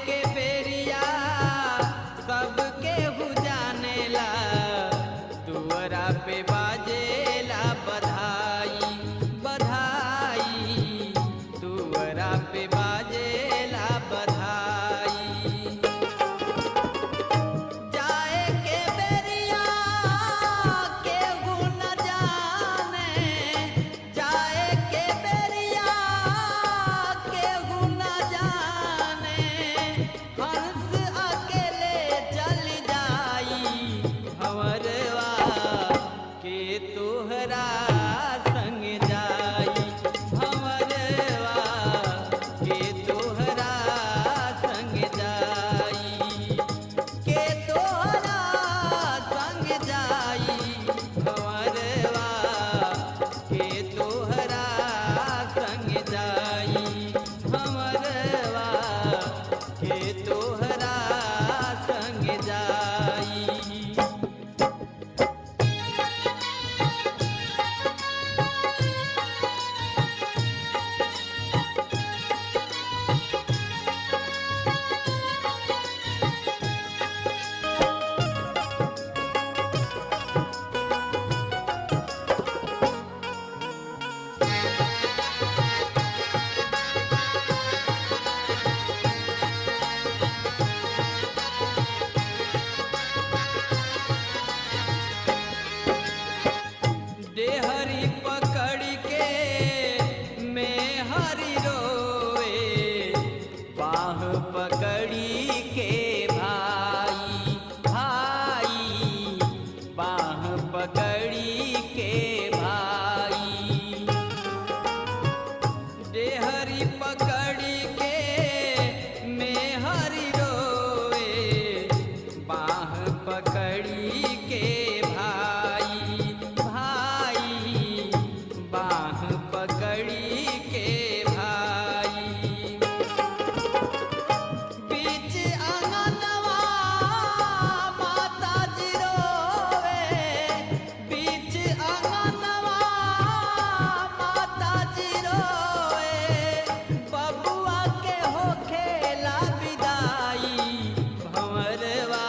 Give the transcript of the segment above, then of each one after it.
के बेरिया सबके बुझानेला दुअरा पे बाजेला बधाई बधाई दुअरा पे बाजेला बधाई जाए के बेरिया केहू न जाने जाए के बेरिया केहू न जाने हंस अकेले चल जाई भंवरवा के तोहरा संग जाई भंवरवा के तोहरा संग जाई के तोहरा संग जाई भंवरवा के तोहरा संग जाई भंवरवा के तोहरा संग जाई। देहरी पकड़ के मैं हरी रोए बाह पकड़ी के भाई भाई बाह पकड़ी के भाई देहरी पकड़ के मैं हरी रोए बाह पकड़ी के भाई भाई बाह पकड़ी के भाई बीच आंगनवा माता जी रोवे बीच आंगनवा माता जी रोवे बबुआ के होखेला विदाई भंवरवा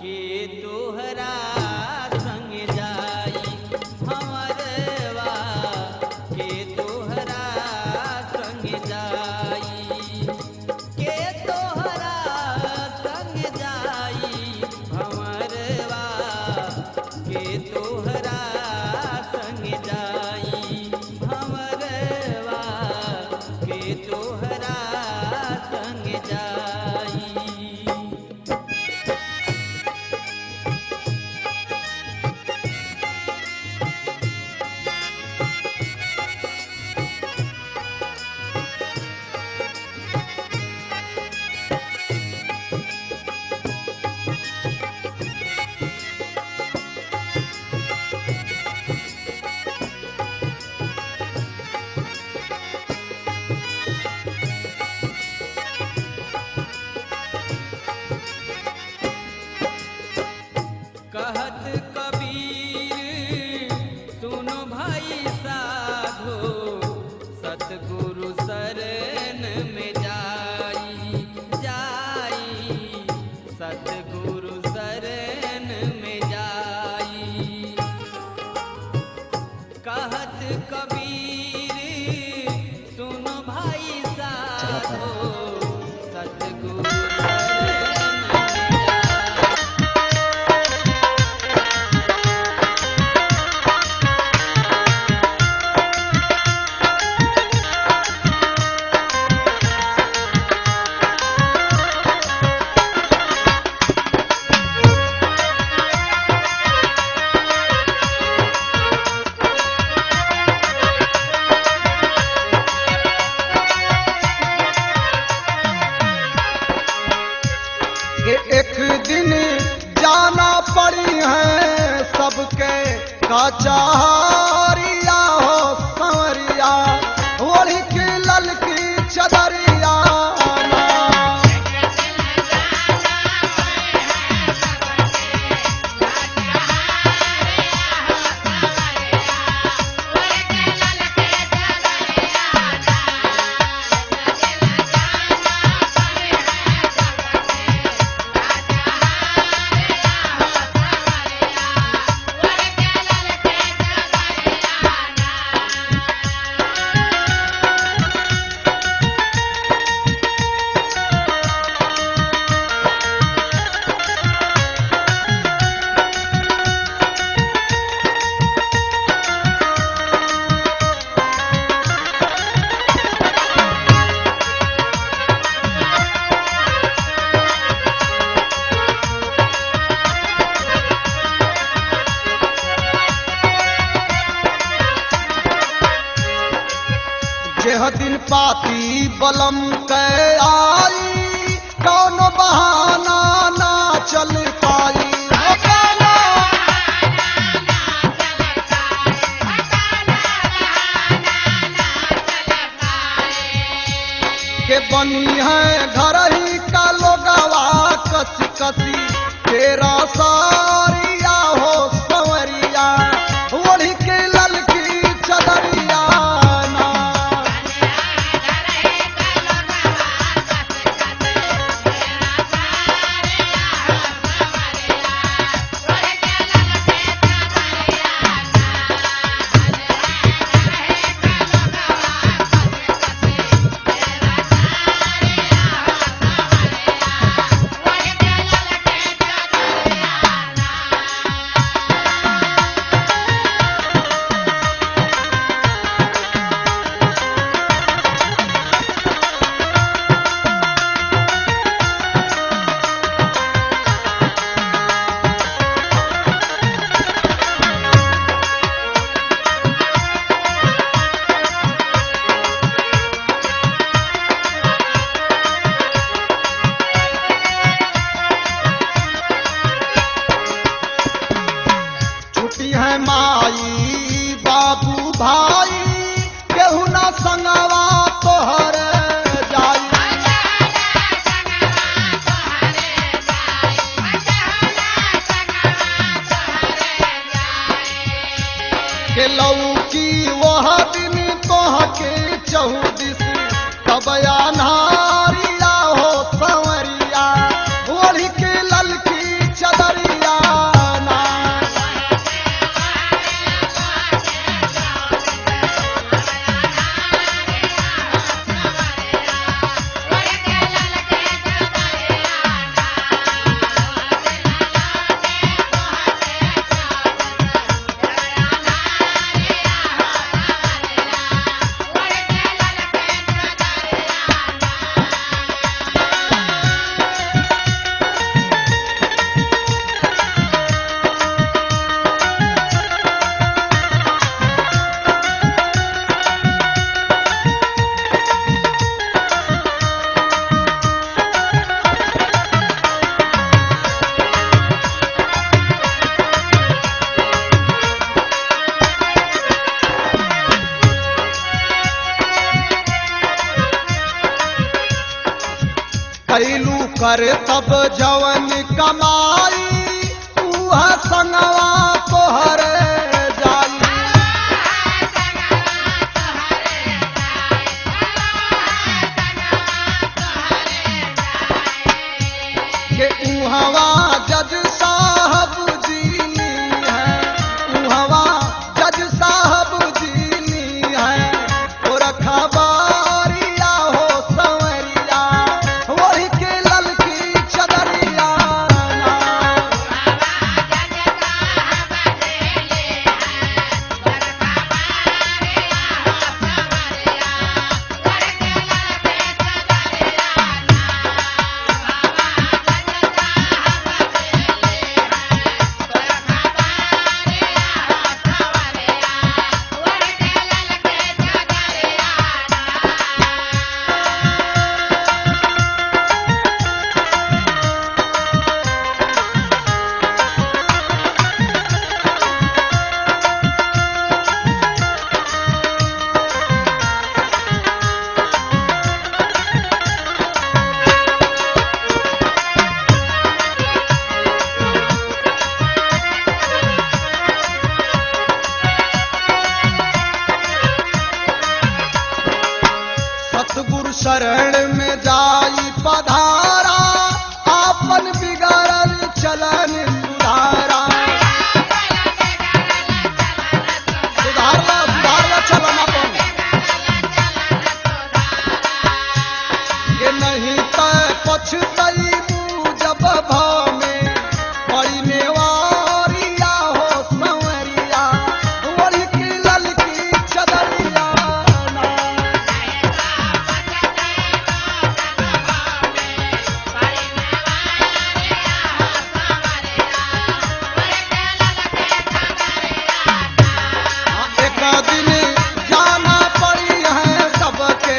के तोहरा संग जाई भंवरवा के तोहरा संग जाई के तोहरा संग जाई भंवरवा के तोहरा संग जाई भंवरवा के तोहरा संग जाई। कहत कबीर सुनो भाई साधो सतगुरु शरण में जाई जाई सतगुरु शरण में जाई कहत कबीर सुनो भाई साधो सतगुरु काचारिया हो संवरिया ओढ़ के ललकी चदरिया पाती बलम के आई, कौन बहाना ना चल पाई। के बनी है घर ही का लोगवा कसी कसी, तेरा सारिया हो संवरिया, ओढ़ी के ललकी चदरिया ना। माई बाबू भाई केहू ना संगवा तोहर जाई। के लौकी वह दिन तोह के चौदिस, तब अन्हारिया हो संवरिया, ओढ़ी के ललकी चदरिया ना। कैलू कर तब जवन कमाई, उह संगवा तोहर जाई। के उहवा जज साहब जीनी है, उहवा जज साहब जीनी है, और खबारिया हो संवरिया, वही के ललकी चदरिया ना। सतगुरु शरण में जाई पधारा, आपन बिगड़ल चलन सुधारा। सुधारला चलन अपन, ये नहीं तय पछतैबू जब भाव में, पड़ने वारिया हो संवरिया, ओढ़ी की ललकी चदरिया ना। एक दिन जाना पड़ी है सबके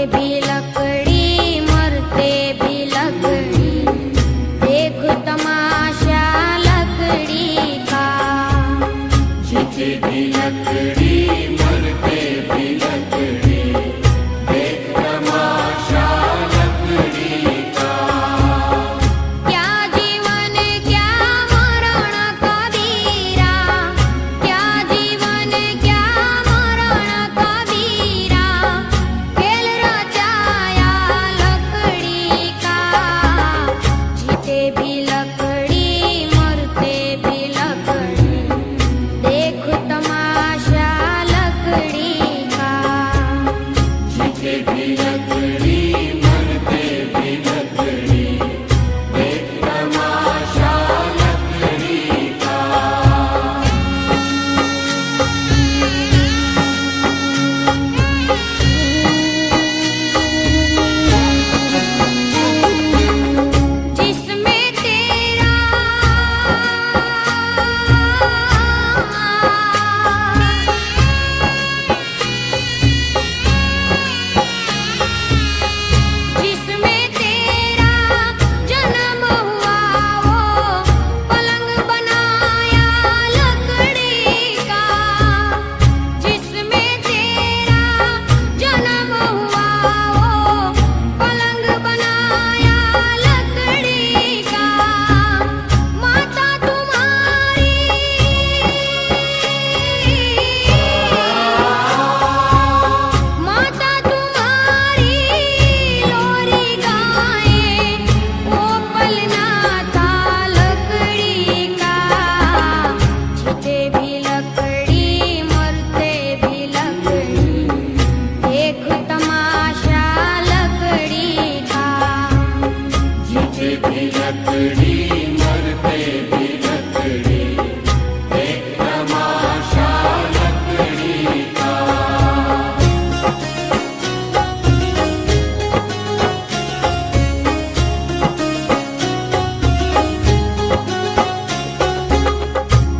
भी लकड़ी मरते भी लकड़ी, देख तमाशा लकड़ी का। जीते भी लकड़ी मरते भी लकड़ी, देख तमाशा लकड़ी का। क्या जीवन क्या मरण कबीरा, क्या जीवन क्या मरण कबीरा, खेल रचाया लकड़ी का। जीते भी लकड़ी मरते भी लकड़ी, देख तमाशा लकड़ी का। जीते भी लकड़ी मरते भी लकड़ी, देख तमाशा लकड़ी का। जिसमें तेरा जिसमें तेरा जन्म हुआ वो पलंग बनाया लकड़ी का। जिसमें तेरा जन्म हुआ वो पलंग बनाया लकड़ी का। माता तुम्हारी माता तुम्हारी लोरी गाए, वो पलना था लकड़ी का। जीते भी लकड़ी मरते भी लकड़ी, देख तमाशा लकड़ी का। जीते भी लकड़ी मरते भी लकड़ी, देख तमाशा लकड़ी का।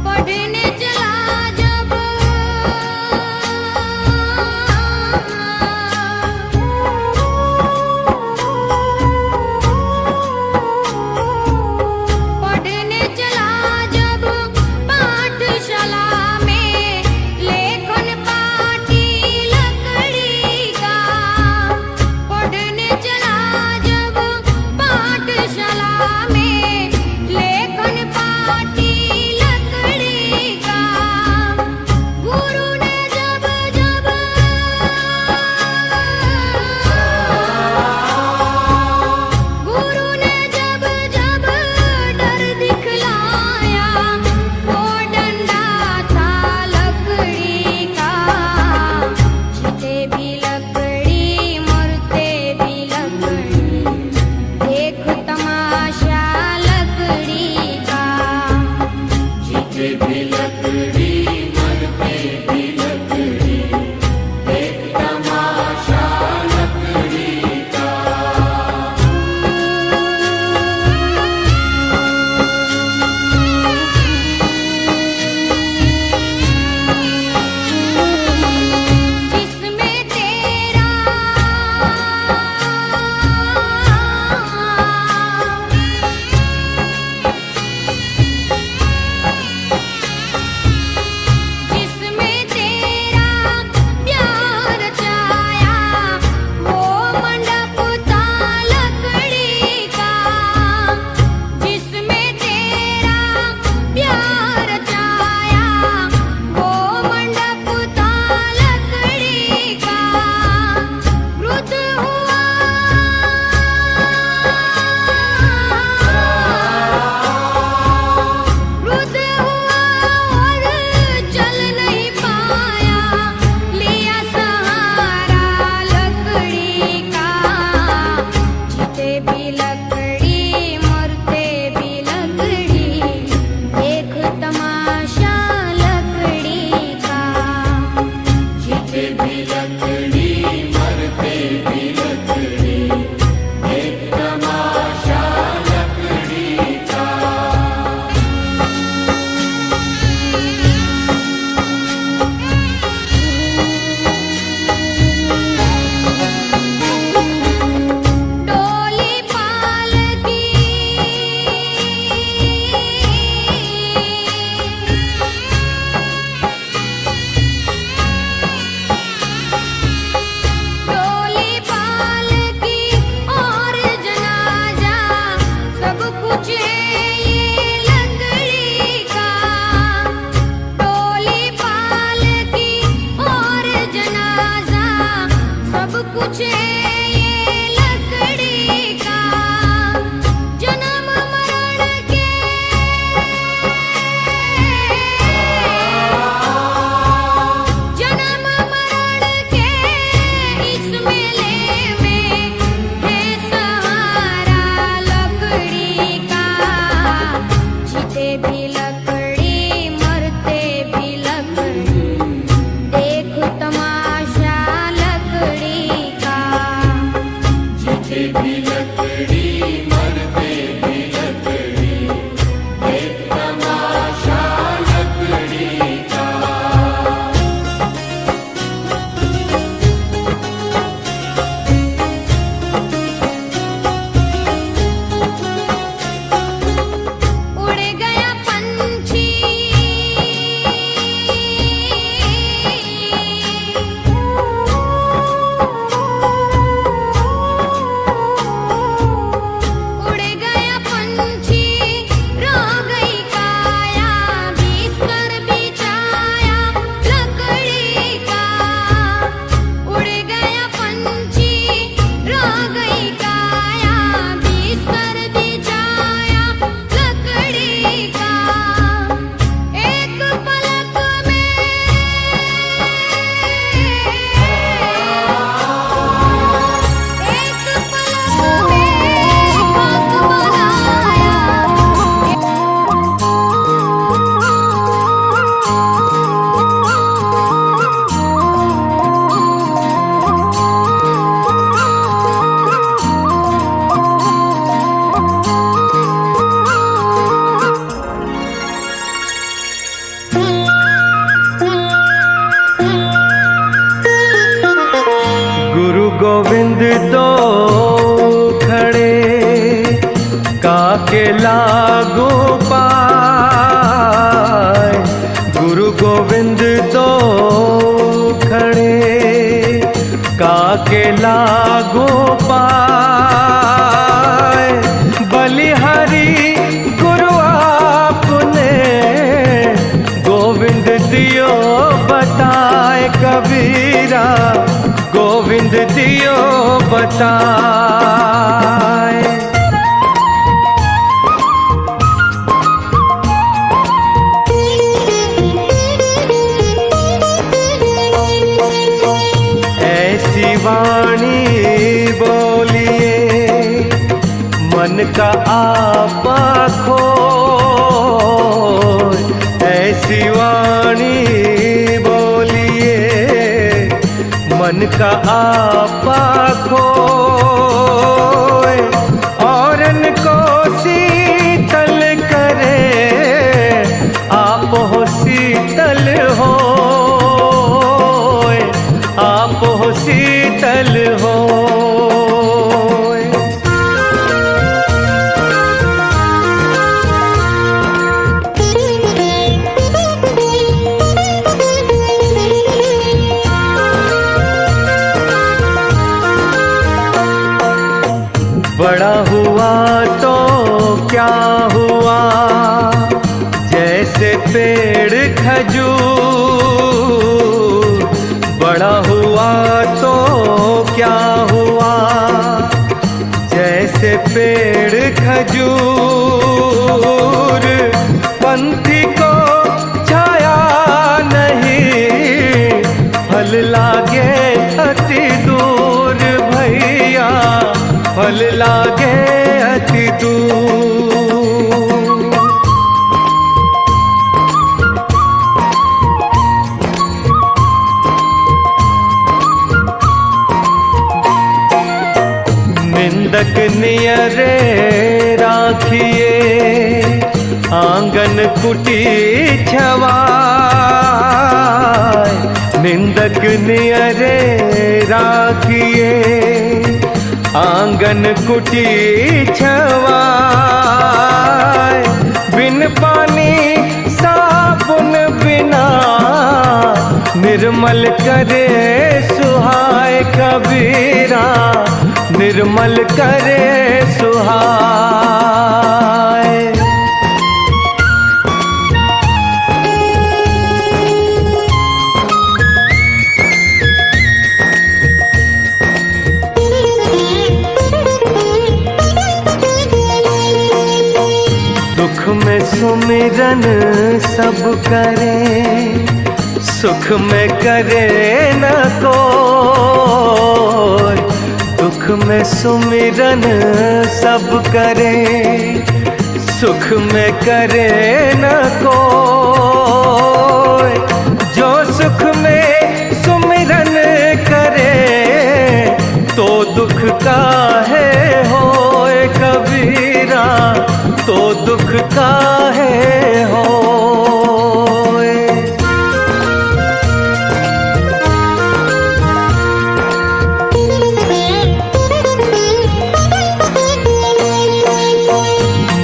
पढ़ने चला जब पढ़ने चला जब पाठशाला में, लेखन पाठी लकड़ी का। पढ़ने चला जब पाठशाला में, लेखन पाठी लकड़ी का। गुरु ने जब जब गुरु ने जब जब डर दिखलाया, वो डंडा था लकड़ी का। जीते भी लकड़ी मरते भी लकड़ी, देख तमाशा लकड़ी का। जीते भी लकड़ी मरते भी लकड़ी, देख तमाशा लकड़ी का। जिसमें तेरा जिसमें तेरा प्यार छाया, वो मंडप था लकड़ी का। जिसमें तेरा प्यार छाया, वो मंडप था लकड़ी का। वृद्ध हुआ वृद्ध हुआ और चल नहीं पाया, लिया सहारा लकड़ी का। जीते भी लकड़ी मरते भी लकड़ी, देख तमाशा लकड़ी का। जीते भी लकड़ी मरते भी लकड़ी, देख तमाशा लकड़ी का। जिसमें पूछे ये लकड़ी का जन्म मरण के जन्म मरण के इस मेले में है सहारा लकड़ी का जीते भी लकड़ी मरते भी लकड़ी देख तमाशा लकड़ी का जीते भी लकड़ी मरते भी लकड़ी एक तमाशा लकड़ी का। उड़ गया पंछी उड़ गया पंछी रो गई काया बिस्तर बिछाया लकड़ी का उड़ गया पंछी रो गई काया बिस्तर बिछाया लकड़ी का एक पलक में पग बनाया गुरु गोविंद तो खड़े काके लागो पाए गुरु गोविंद तो खड़े काके लागो पाए बलिहारी गुरु आपने गोविंद दियो बताए कबीरा गोविंद दियो बताए ऐसी वाणी बोलिए मन का आपा खोए ऐसी वाणी बोलिए मन का आपा खोए औरन को शीतल करे आप हो शीतल हो आप हो शीतल हो बड़ा हुआ तो क्या हुआ जैसे पेड़ खजूर बड़ा हुआ तो क्या हुआ जैसे पेड़ खजूर पंथी को छाया नहीं फल लागे अति दूर भैया फल लागे अति दूर निंदक नियरे राखिए आंगन कुटी छवाए निंदक नियरे राखिए आंगन कुटी छवाए बिन पानी साबुन बिना निर्मल करे सुहाय कबीरा निर्मल करे सुहाय सुमिरन सब करें, सुख में करे न कोई। दुख में सुमिरन सब करें, सुख में करे न कोई। जो सुख में सुमिरन करे, तो दुख काहे होए कबीरा, तो दुख काहे होए।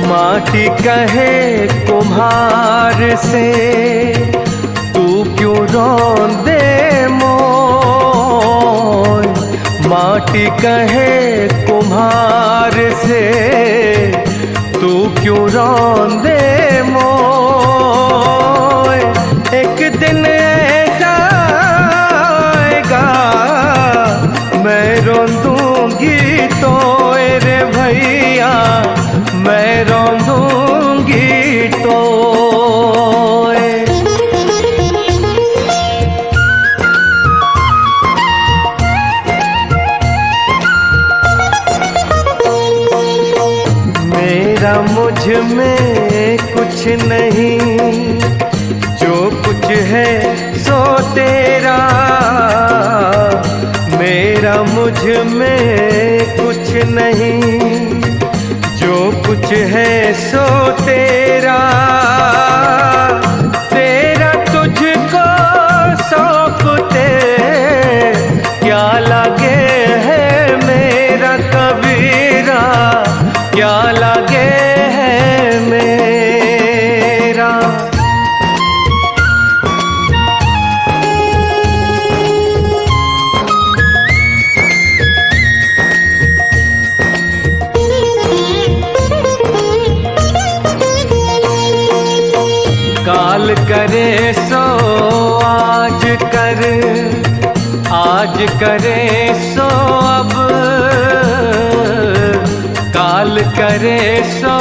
माटी कहे कुम्हार से, तू क्यों रोंदे मोय। माटी कहे कुम्हार से, तू क्यों रोंदे मोय। एक दिन ऐसा आएगा, मैं रोंदूंगी तो रे भैया, मैं रोंदूंगी तो। मेरा मुझ में कुछ नहीं, जो कुछ है सो तेरा। मेरा मुझ में कुछ नहीं, जो कुछ है सो तेरा। तेरा तुझको सौंपते क्या लगे है मेरा कबीरा, क्या लगे है मेरा। काल करे सो आज कर, आज करे सो अब। काल करे सो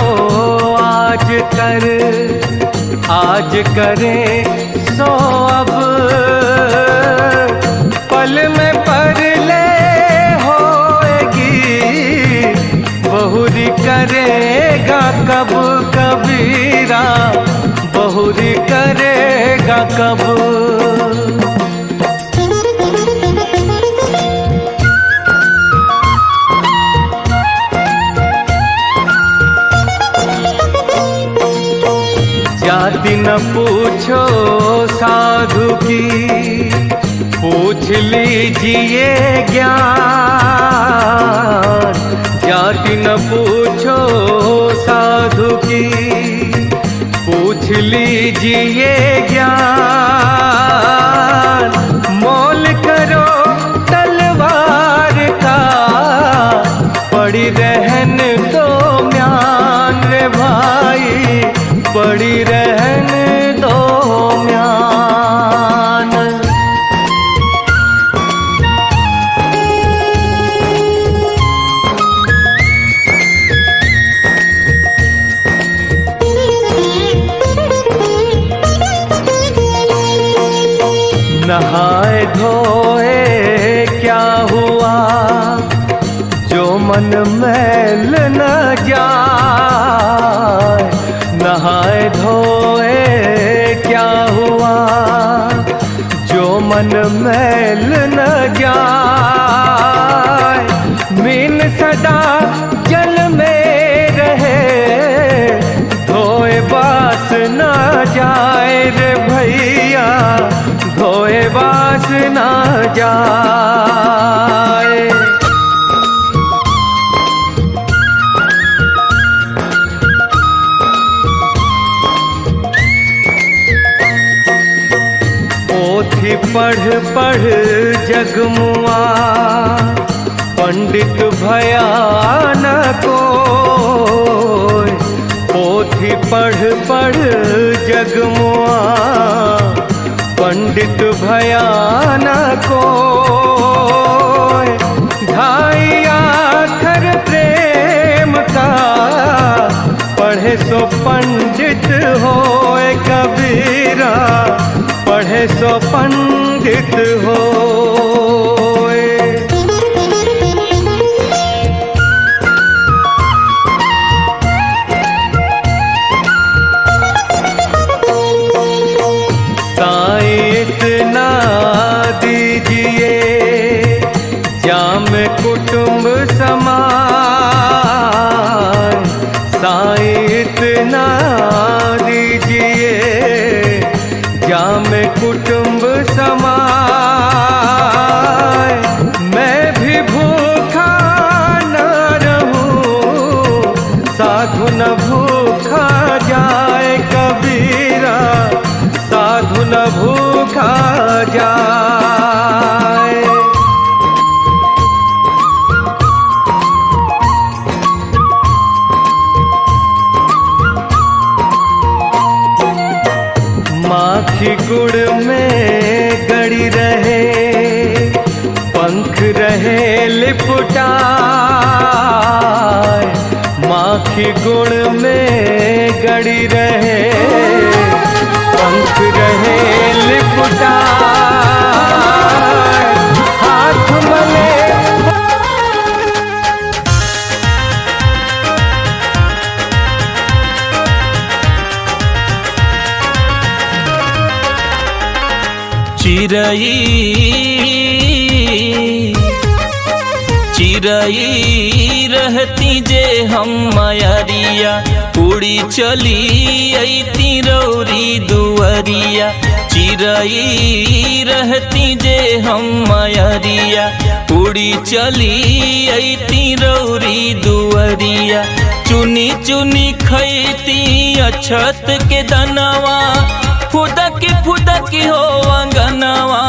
आज कर, आज करे सो अब। पल में परले होएगी, बहुरी करेगा कब कबीरा, बहुरी करेगा कब। जाति न पूछो साधु की, पूछ लीजिए ज्ञान। जाति न पूछो साधु की, पूछ लीजिए ज्ञान। मोल करो तलवार का, पड़ी रहन दो म्यान रे भाई, पड़ी रहन दो म्यान। नहाए धोए क्या हुआ, जो मन मैल न जाए। नहाए धोए क्या हुआ, जो मन मैल न जाए। मीन सदा जल में रहे, धोए बास न जाए रे भैया, धोए बास न जाए। पोथी पढ़ पढ़ जगमुआ, पंडित भया न कोय। पोथी पढ़ पढ़ जगमुआ, पंडित भया न कोय। ढाई आखर प्रेम का, पढ़े सो पंडित सो पंडित होए। साईं इतना दीजिए जाम कुटुंब समाए, साईं इतना दीजिए जाम कुटुंब समाए। मैं भी भूखा न रहूं, साधु न भूखा जाए कबीरा, साधु न भूखा जाए। माखी गुड़ में गड़ी रहे, पंख रहे लिपटाए, माखी गुड़ में गड़ी रहे, पंख रहे लिपटाए, हाथ मले चिरई रहती जे हम मयरिया, उड़ी चली अइती रौरी दुअरिया। चिरई रहती जे हम मयरिया, उड़ी चली अइती रौरी दुअरिया। चुनी चुनी खैती अछत के दनवा, फुदकी फुदकी हो अंगनवा।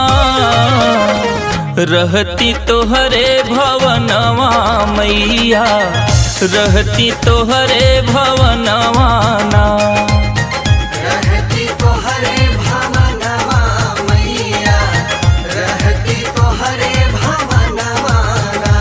रहती तोहरे भवनवा मैया, रहती तोहरे भवनवा ना। रहती तोहरे भवनवा मैया, रहती तोहरे भवनवा ना।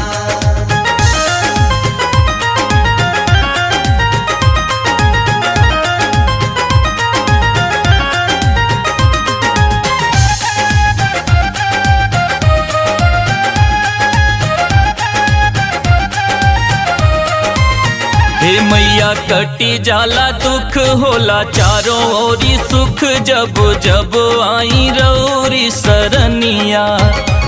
हे मैया कटी जाला दुख होला चारों ओरी सुख, जब जब आई रौरी सरनिया।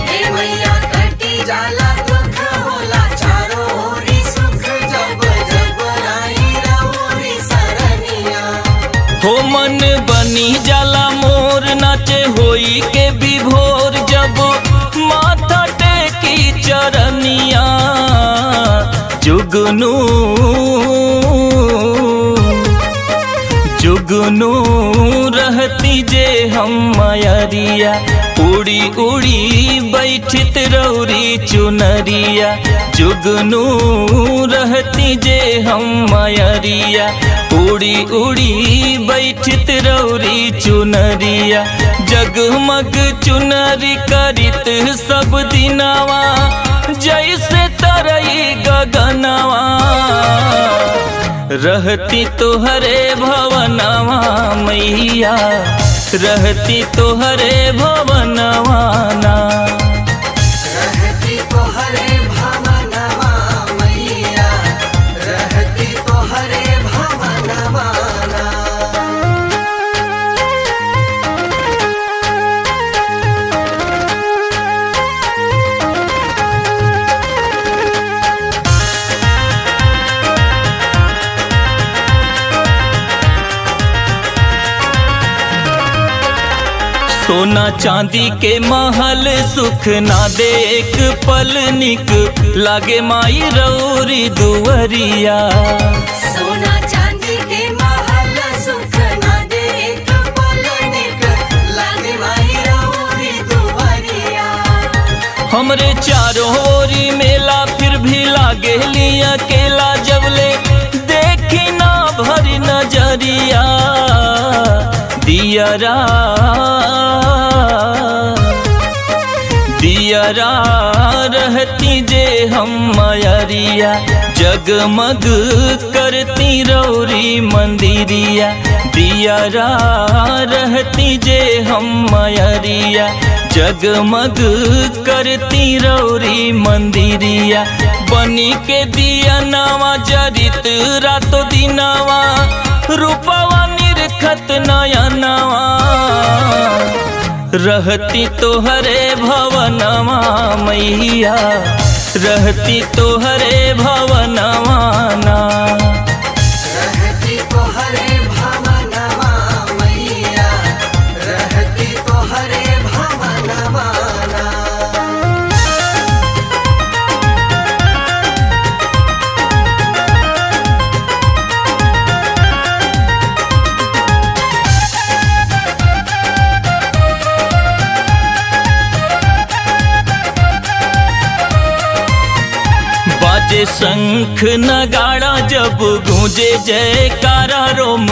हे मैया कटी जाला दुख होला चारों ओरी सुख, जब जब आई रौरी सरनिया। हो मन बनी जाला मोर नाचे होई के विभोर, जब माथा टेकी चरनिया। जुगनू जुगनू रहती जे हम मयरिया, उड़ी उड़ी बैठित रौरी चुनरिया। जुगनू रहती जे हम मयरिया, उड़ी उड़ी बैठित रौरी चुनरिया। जगमग चुनरी करित सब दिनवा, जैसे तरई गगनवा। रहती तोहरे भवनवा मैया, रहती तोहरे भवनवा ना। रहती तोहरे भवनवा मैया, रहती तोहरे भवनवा ना। सोना चांदी के महल सुख ना दे एक पल, निक लागे माई रौरी दुअरिया। सोना चांदी के महल सुख ना दे एक पल, निक लागे माई रौरी दुअरिया। हमरे चारों ओरी मेला फिर भी लागे लिया अकेला, जबले देखी ना भरी नजरिया। दियरा दियरा रहती जे हम मयरिया, जगमग करती रौरी मंदिरिया। दियरा रहती जे हम मयरिया जगमग करती रौरी मंदिरिया बनी के दिया नवा जरित रातो दिनवा रूपवा निरखत नया नवा रहती तोहरे भवनवा मैया रहती तोहरे भवनवा ना रहती तो हरे भवनवा मैया रहती तो हरे भवनवा ना। बाजे शंख नगाड़ा जब गूंजे जयकारा रोम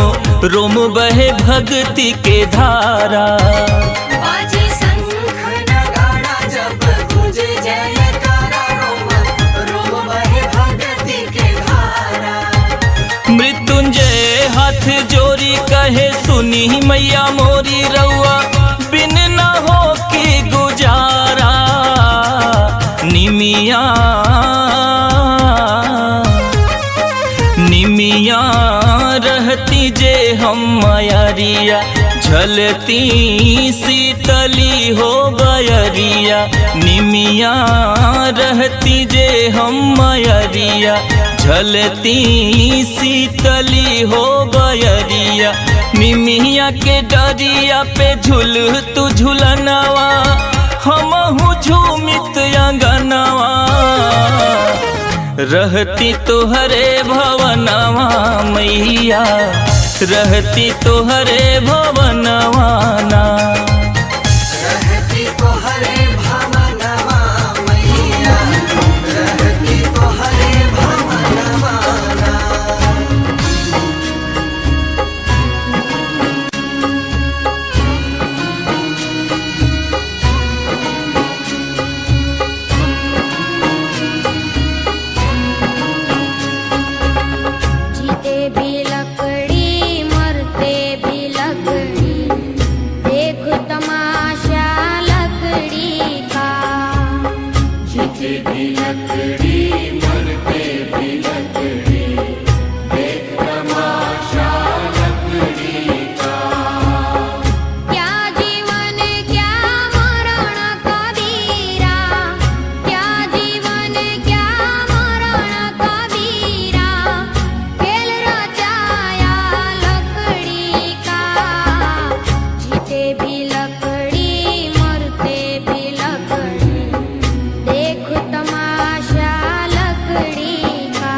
रोम बहे भक्ति के धारा बाजे शंख नगाड़ा जब गूंजे जयकारा रोम रोम बहे भक्ति के धारा। मृत्युंजय हाथ जोड़ी कहे सुनी मैया मोरी रउआ बिन न हो के गुजारा निमिया निमिया रहती जे हम मयरिया झलती शीतली हो बयरिया निमिया रहती जे हम मयरिया झलती शीतली हो बयरिया निमिया के डरिया पे झूल तू झूलनवा हमहु झूमित अंगनवा रहती तोहरे भवनवा मैया रहती तोहरे भवनवा ना रहती तो हरे भवनवा मैया रहती तो हरे भवनवा ना। जीते भी लकड़ी मरते भी लकड़ी देख तमाशा लकड़ी का। जीते भी लकड़ी मरते भी लकड़ी देख तमाशा लकड़ी का। क्या जीवन क्या मरण कबीरा क्या जीवन क्या मरण कबीरा खेल रचाया लकड़ी का। जीते भी लकड़ी मरते भी लकड़ी देख तमाशा लकड़ी का।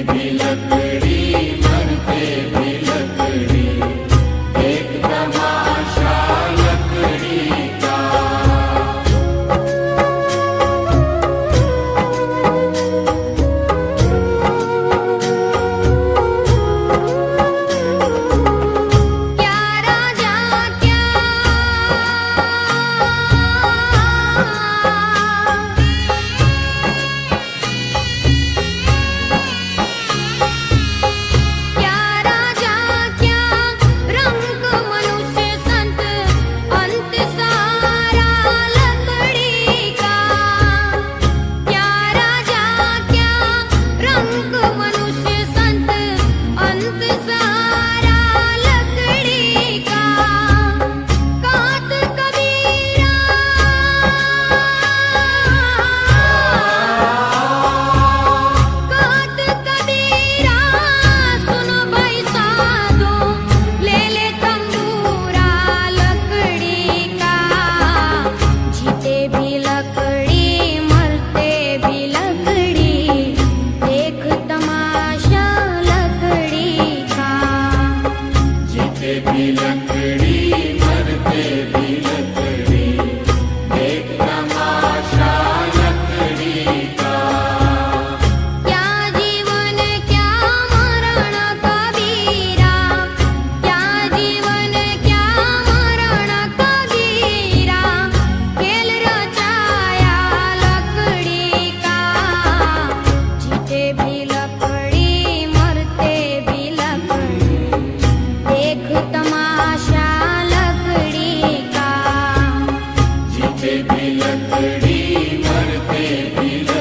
भी लकड़ी मरते भी लकड़ी एक तमाशा लकड़ी का। क्या राजा क्या क्या राजा क्या रंग मनुष्य संत अंत सारा लकड़ी का। क्या राजा क्या रंग मनुष्य संत अंत सारा लकड़ी का। कात कबीरा कात कबीरा सुनो भाई साधो ले ले तंबूरा लकड़ी का। जीते भी लकड़ी मरते भी लकड़ी देख तमाशा लकड़ी का। जीते भी लकड़ी मरते भी लकड़ी एक तमाशा लकड़ी का। क्या जीवन क्या मरण कबीरा। क्या जीवन क्या मरण कबीरा। खेल रचाया लकड़ी का। जीते भी लकड़ी मरते भी लकड़ी देख तमाशा लकड़ी का। जीते भी लकड़ी मरते भी लकड़ी